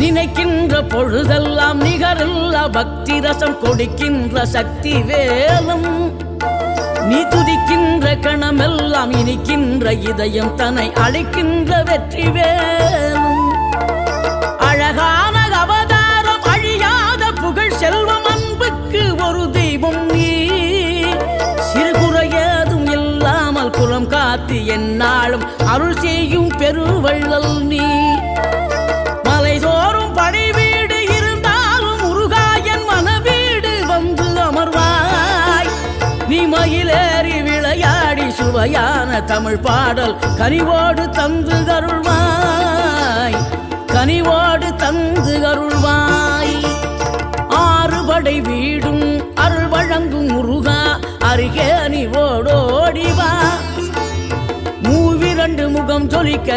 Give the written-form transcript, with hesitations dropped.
நினைக்கின்ற பொழுதெல்லாம் நிகரில்ல பக்தி ரசம் கொடுக்கின்ற சக்தி வேலும் நீ துதிக்கின்ற கணமெல்லாம் இனிக்கின்ற இதயம் தன்னை அழைக்கின்ற வெற்றி வேலும் அழகான அவதாரம் அழியாத புகழ் செல்வம் அன்புக்கு ஒரு தெய்வம் நீ சிறுகுறையதும் இல்லாமல் குலம் காத்து எந்நாளும் அருள் செய்யும் பெருவள்ளல் நீ மலைதோறும் படை வீடு இருந்தாலும் முருகாயன் மனவீடு வந்து அமர்வாய் நீ மயிலேறி விளையாடி சுவையான தமிழ் பாடல் கனிவோடு தந்து அருள்வாய் கனிவோடு தந்து அருள்வாய் ஆறுபடை வீடும் அருள் வழங்கும் முருகா அருகே நீ ஓடோடிவா மூவிரண்டு முகம் ஜொலிக்க